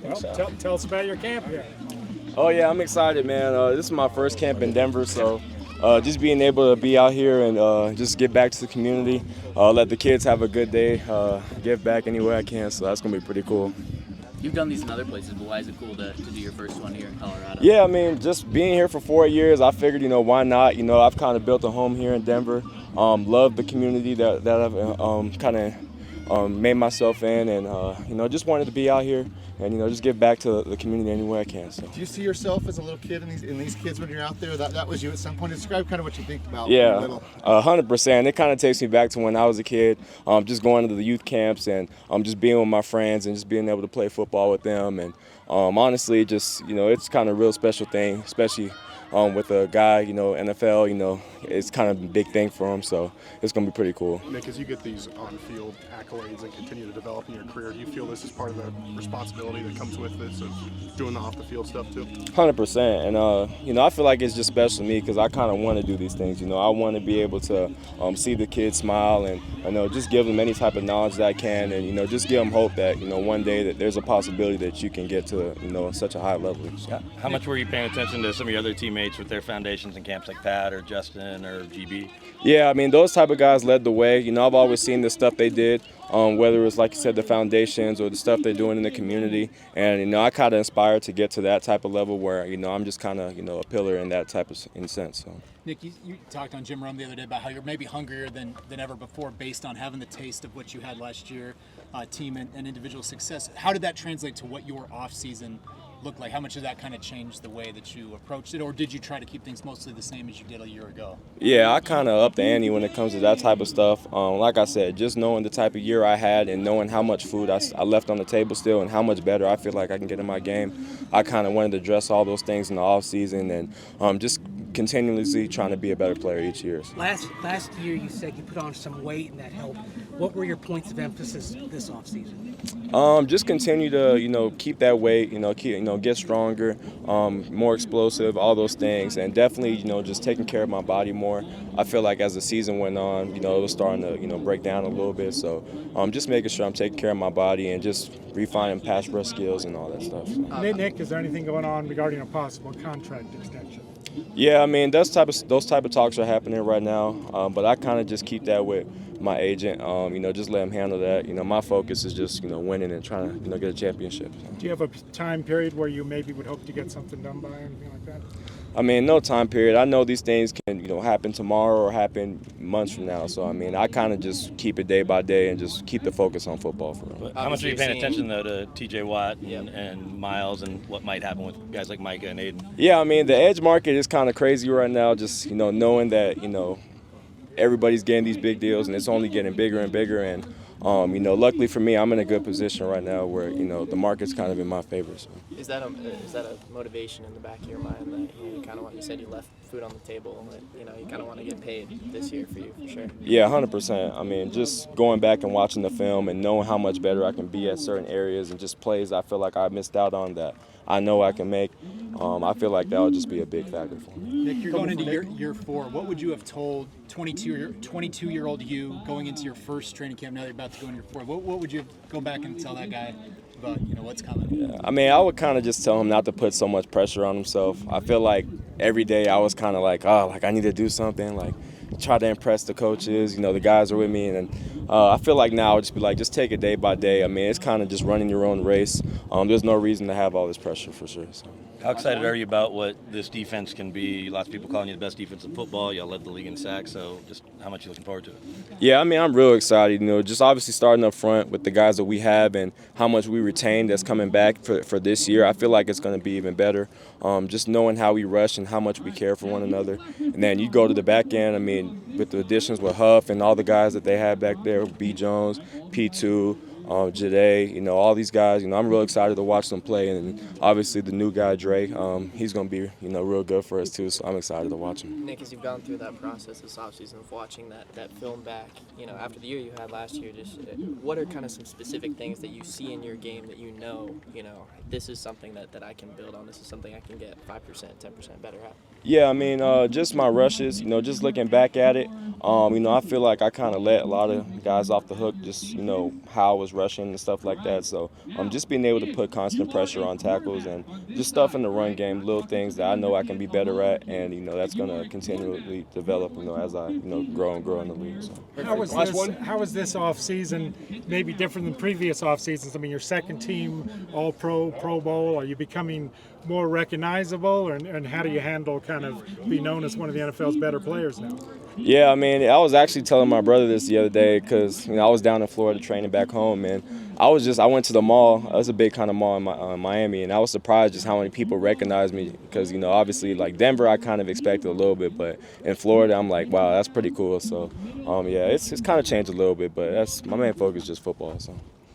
Well, So. tell us about your camp here. Oh yeah, I'm excited, man. This is my first camp in Denver, so just being able to be out here and just get back to the community, let the kids have a good day, give back any way I can. So that's gonna be pretty cool. You've done these in other places, but why is it cool to do your first one here in Colorado? Yeah, I mean, just being here for 4 years, I figured, why not? I've kind of built a home here in Denver. Love the community that I've kind of made myself in, and just wanted to be out here and just give back to the community any way I can. So. Do you see yourself as a little kid in these kids when you're out there? That was you at some point. Describe kind of what you think about. Yeah, little. 100%. It kind of takes me back to when I was a kid, just going to the youth camps and just being with my friends and just being able to play football with them. And honestly, just it's kind of a real special thing, especially with a guy, NFL, it's kind of a big thing for him, so it's going to be pretty cool. Nick, as you get these on-field accolades and continue to develop in your career, do you feel this is part of the responsibility that comes with this of doing the off-the-field stuff too? 100%, and I feel like it's just special to me because I kind of want to do these things. I want to be able to see the kids smile and just give them any type of knowledge that I can, and just give them hope that one day that there's a possibility that you can get to such a high level. So. How much were you paying attention to some of your other teammates with their foundations and camps like Pat or Justin or GB? Yeah, I mean, those type of guys led the way. I've always seen the stuff they did, whether it was, like you said, the foundations or the stuff they're doing in the community. And, I kind of inspired to get to that type of level where, I'm just kind of, a pillar in that type of in sense. So. Nick, you talked on Jim Rome the other day about how you're maybe hungrier than ever before based on having the taste of what you had last year, team and individual success. How did that translate to what your off-season looked like? How much did that kind of change the way that you approached it, or did you try to keep things mostly the same as you did a year ago? Yeah, I kind of upped the ante when it comes to that type of stuff. Like I said, just knowing the type of year I had and knowing how much food I left on the table still and how much better I feel like I can get in my game, I kind of wanted to address all those things in the off season and just continuously trying to be a better player each year. So. Last year you said you put on some weight and that helped. What were your points of emphasis this offseason? Just continue to keep that weight, get stronger, more explosive, all those things, and definitely just taking care of my body more. I feel like as the season went on, it was starting to break down a little bit. So just making sure I'm taking care of my body and just refining pass rush skills and all that stuff. So. Nick, is there anything going on regarding a possible contract extension? Yeah, I mean those type of talks are happening right now, but I kind of just keep that with my agent. Just let him handle that. My focus is just winning and trying to get a championship. So. Do you have a time period where you maybe would hope to get something done by or anything like that? I mean, no time period. I know these things can happen tomorrow or happen months from now. So I mean, I kind of just keep it day by day and just keep the focus on football for real. How much are you paying attention though to TJ Watt and Miles and what might happen with guys like Micah and Aiden? Yeah, I mean the edge market is kind of crazy right now. Just knowing that everybody's getting these big deals and it's only getting bigger and bigger. And luckily for me, I'm in a good position right now where the market's kind of in my favor. So. Is that a motivation in the back of your mind that you kind of want? You said you left food on the table, and you kind of want to get paid this year for you, for sure. Yeah, 100%. I mean, just going back and watching the film and knowing how much better I can be at certain areas and just plays I feel like I missed out on that I know I can make. I feel like that would just be a big factor for me. Nick, you're going into year 4. What would you have told 22-year-old you going into your first training camp? Now you're about to go in year 4. What would you go back and tell that guy about what's coming? Yeah, I mean, I would kind of just tell him not to put so much pressure on himself. I feel like every day I was kind of like, I need to do something, like try to impress the coaches. The guys are with me, and I feel like now I would just be like, just take it day by day. I mean, it's kind of just running your own race. There's no reason to have all this pressure for sure. So. How excited are you about what this defense can be? Lots of people calling you the best defense in football. Y'all led the league in sacks, so just how much are you looking forward to it? Yeah, I mean, I'm real excited. Just obviously starting up front with the guys that we have and how much we retained that's coming back for this year. I feel like it's going to be even better. Just knowing how we rush and how much we care for one another. And then you go to the back end, I mean, with the additions with Huff and all the guys that they had back there, B. Jones, P2, Jade, all these guys, I'm real excited to watch them play. And obviously the new guy, Dre, he's going to be, real good for us too, so I'm excited to watch him. Nick, as you've gone through that process this offseason of watching that film back, after the year you had last year, just what are kind of some specific things that you see in your game that this is something that I can build on, this is something I can get 5%, 10% better at? Yeah, I mean, just my rushes, just looking back at it, I feel like I kind of let a lot of guys off the hook, just, how I was pass rushing and stuff like that. So just being able to put constant pressure on tackles and just stuff in the run game, little things that I know I can be better at, and that's going to continually develop as I grow and grow in the league. So. How was this off season maybe different than previous off seasons? I mean, your second team All Pro, Pro Bowl. Are you becoming more recognizable, and how do you handle kind of be known as one of the NFL's better players now? Yeah, I mean, I was actually telling my brother this the other day because I was down in Florida training back home, and I went to the mall. It was a big kind of mall in Miami, and I was surprised just how many people recognized me because obviously like Denver, I kind of expected a little bit, but in Florida, I'm like, wow, that's pretty cool. So yeah, it's kind of changed a little bit, but my main focus is just football. So.